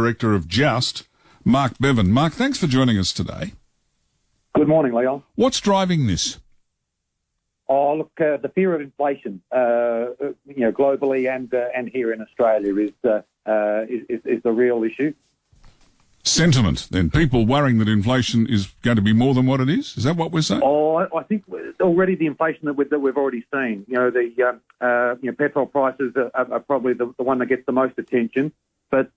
Director of Joust, Mark Bevan. Mark, thanks for joining us today. Good morning, Leon. What's driving this? Oh, look, the fear of inflation, globally and here in Australia is the real issue. Sentiment, then. People worrying that inflation is going to be more than what it is? Is that what we're saying? Oh, I think already the inflation that we've already seen. Petrol prices are probably the one that gets the most attention, but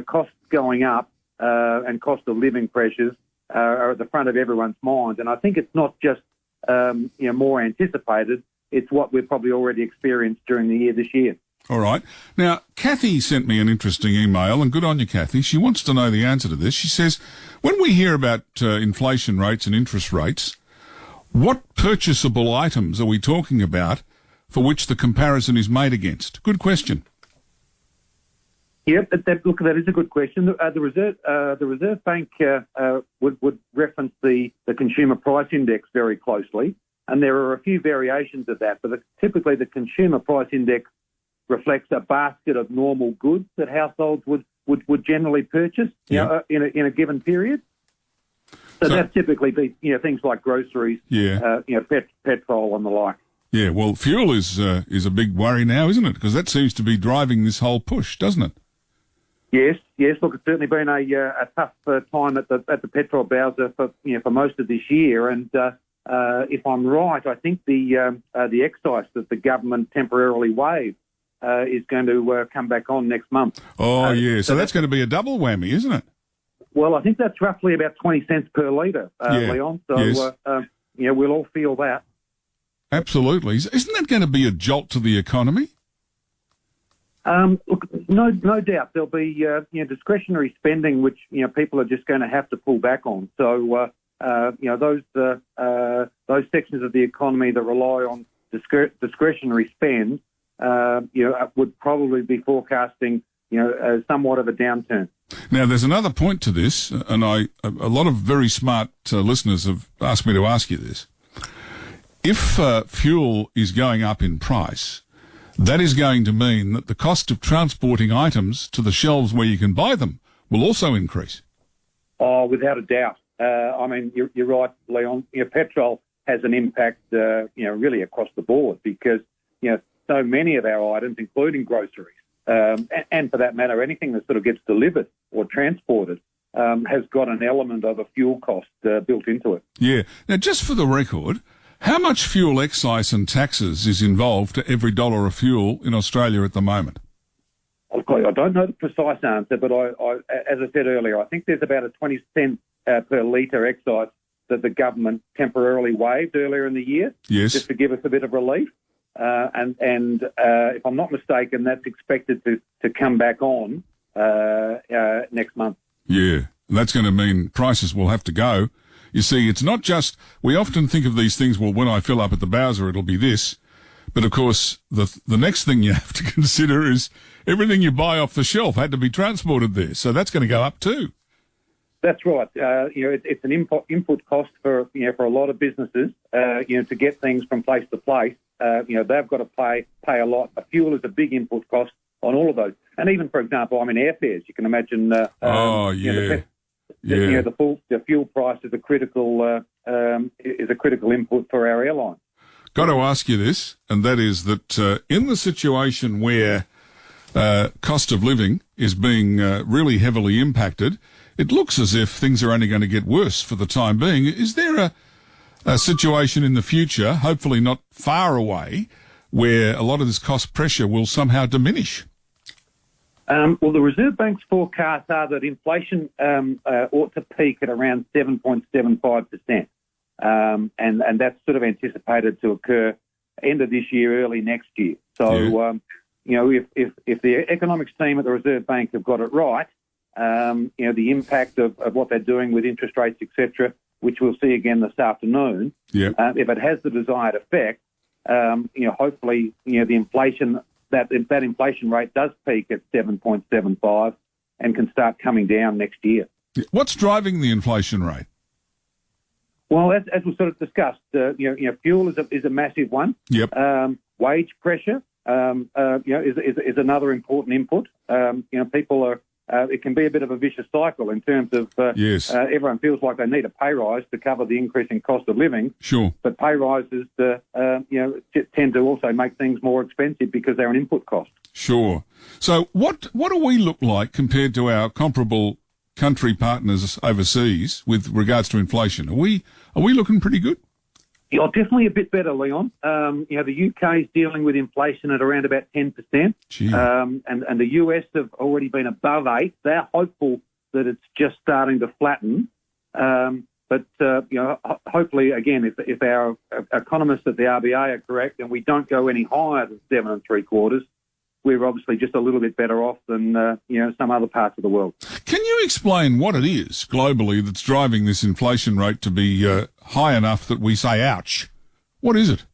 costs going up and cost of living pressures are at the front of everyone's mind. And I think it's not just more anticipated; it's what we've probably already experienced during the year this year. All right. Now, Kathy sent me an interesting email, and good on you, Kathy. She wants to know the answer to this. She says, when we hear about inflation rates and interest rates, what purchasable items are we talking about for which the comparison is made against? Good question. Yep, that is a good question. The Reserve Bank would reference the Consumer Price Index very closely, and there are a few variations of that, but typically the Consumer Price Index reflects a basket of normal goods that households would generally purchase in a given period. So that typically be things like groceries, petrol and the like. Yeah, well, fuel is a big worry now, isn't it? Because that seems to be driving this whole push, doesn't it? Yes. Look, it's certainly been a tough time at the petrol bowser for most of this year, and if I'm right, I think the excise that the government temporarily waived is going to come back on next month. Oh, yeah. So that's going to be a double whammy, isn't it? Well, I think that's roughly about 20 cents per litre, Leon. So, yes. We'll all feel that. Absolutely. Isn't that going to be a jolt to the economy? Look, no doubt there'll be discretionary spending, which people are just going to have to pull back on. So, those sections of the economy that rely on discretionary spend, would probably be forecasting, somewhat of a downturn. Now, there's another point to this, and a lot of very smart listeners have asked me to ask you this. If fuel is going up in price, that is going to mean that the cost of transporting items to the shelves where you can buy them will also increase. Oh, without a doubt. You're right, Leon. Petrol has an impact, really across the board because, so many of our items, including groceries, and for that matter, anything that sort of gets delivered or transported, has got an element of a fuel cost built into it. Yeah. Now, just for the record, how much fuel excise and taxes is involved to every dollar of fuel in Australia at the moment? I don't know the precise answer, but I as I said earlier, I think there's about a 20 cent per litre excise that the government temporarily waived earlier in the year, just to give us a bit of relief. And if I'm not mistaken, that's expected to come back on next month. Yeah, that's going to mean prices will have to go. You see, it's not just, we often think of these things, well, when I fill up at the Bowser, it'll be this. But, of course, the next thing you have to consider is everything you buy off the shelf had to be transported there. So that's going to go up too. That's right. It's an input cost for a lot of businesses, to get things from place to place. They've got to pay a lot. Fuel is a big input cost on all of those. And even, for example, airfares, you can imagine. The fuel price is a critical input for our airline. Got to ask you this, and that is that in the situation where cost of living is being really heavily impacted, it looks as if things are only going to get worse for the time being. Is there a situation in the future, hopefully not far away, where a lot of this cost pressure will somehow diminish? Well, the Reserve Bank's forecasts are that inflation ought to peak at around 7.75%, and that's sort of anticipated to occur end of this year, early next year. So, if the economics team at the Reserve Bank have got it right, the impact of what they're doing with interest rates, etc., which we'll see again this afternoon, if it has the desired effect, hopefully, the inflation. That inflation rate does peak at 7.75 and can start coming down next year. What's driving the inflation rate? Well, as we sort of discussed, fuel is a massive one. Yep. Wage pressure, is another important input. People it can be a bit of a vicious cycle in terms of Yes. Everyone feels like they need a pay rise to cover the increase in cost of living. Sure. But pay rises, tend to also make things more expensive because they're an input cost. Sure. So what do we look like compared to our comparable country partners overseas with regards to inflation? Are we looking pretty good? Yeah, definitely a bit better, Leon. The UK is dealing with inflation at around about 10%. Gee. And the US have already been above 8. They're hopeful that it's just starting to flatten. Hopefully, again, if our economists at the RBA are correct and we don't go any higher than 7 3/4, we're obviously just a little bit better off than some other parts of the world. Can you explain what it is globally that's driving this inflation rate to be high enough that we say, ouch? What is it?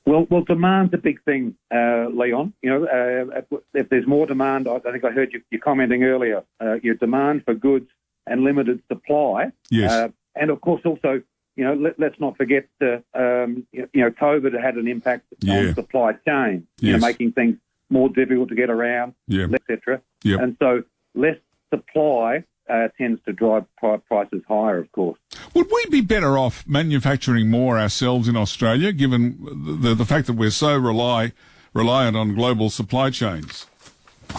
Well, demand's a big thing, Leon. If there's more demand, I think I heard you commenting earlier, your demand for goods and limited supply. Yes. And of course also, let's not forget, COVID had an impact on supply chain, Yes. making things more difficult to get around, etc. Yep. And so less supply tends to drive prices higher, of course. Would we be better off manufacturing more ourselves in Australia, given the fact that we're so reliant on global supply chains?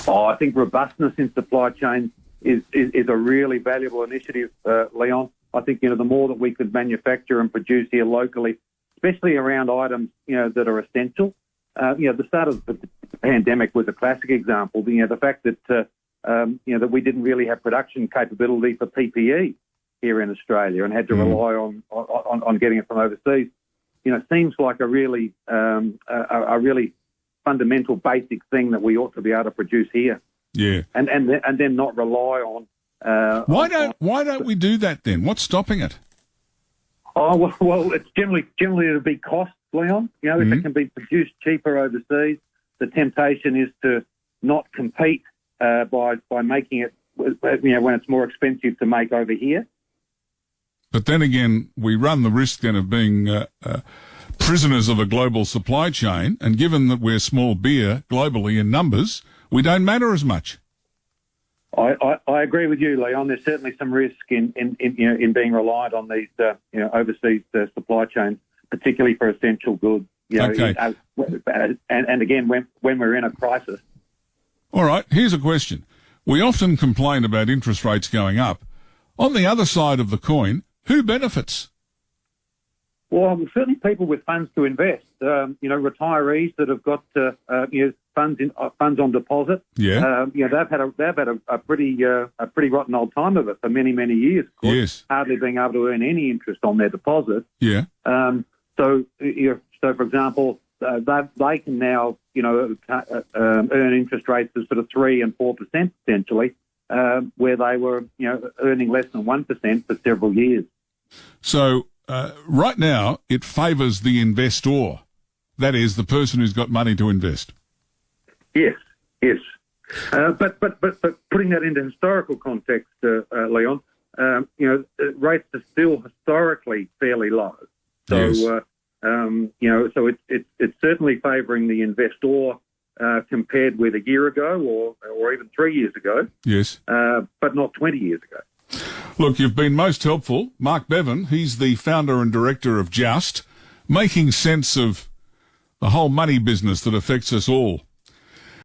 I think robustness in supply chains is a really valuable initiative, Leon. I think, the more that we could manufacture and produce here locally, especially around items, that are essential. The start of the pandemic was a classic example. The fact that, that we didn't really have production capability for PPE here in Australia and had to rely on getting it from overseas, seems like a really fundamental, basic thing that we ought to be able to produce here. Yeah. And then not rely on. Why don't we do that then? What's stopping it? Oh well, it's generally it'll be cost, Leon. If it can be produced cheaper overseas, the temptation is to not compete by making it when it's more expensive to make over here. But then again, we run the risk then of being prisoners of a global supply chain, and given that we're small beer globally in numbers, we don't matter as much. I agree with you, Leon. There's certainly some risk in being reliant on these overseas supply chains, particularly for essential goods. Okay. And again, when we're in a crisis. All right, here's a question. We often complain about interest rates going up. On the other side of the coin, who benefits? Well, certainly people with funds to invest. Retirees that have got funds on deposit. Yeah. They've had a pretty rotten old time of it for many years. Of course, Yes. hardly being able to earn any interest on their deposit. Yeah. So for example, they can now earn interest rates of sort of 3 and 4% potentially, where they were earning less than 1% for several years. So right now it favours the investor, that is the person who's got money to invest. Yes. But putting that into historical context, Leon, rates are still historically fairly low. So, Yes. So it's certainly favouring the investor compared with a year ago or even 3 years ago. Yes. But not 20 years ago. Look, you've been most helpful. Mark Bevan, he's the founder and director of Joust, making sense of the whole money business that affects us all.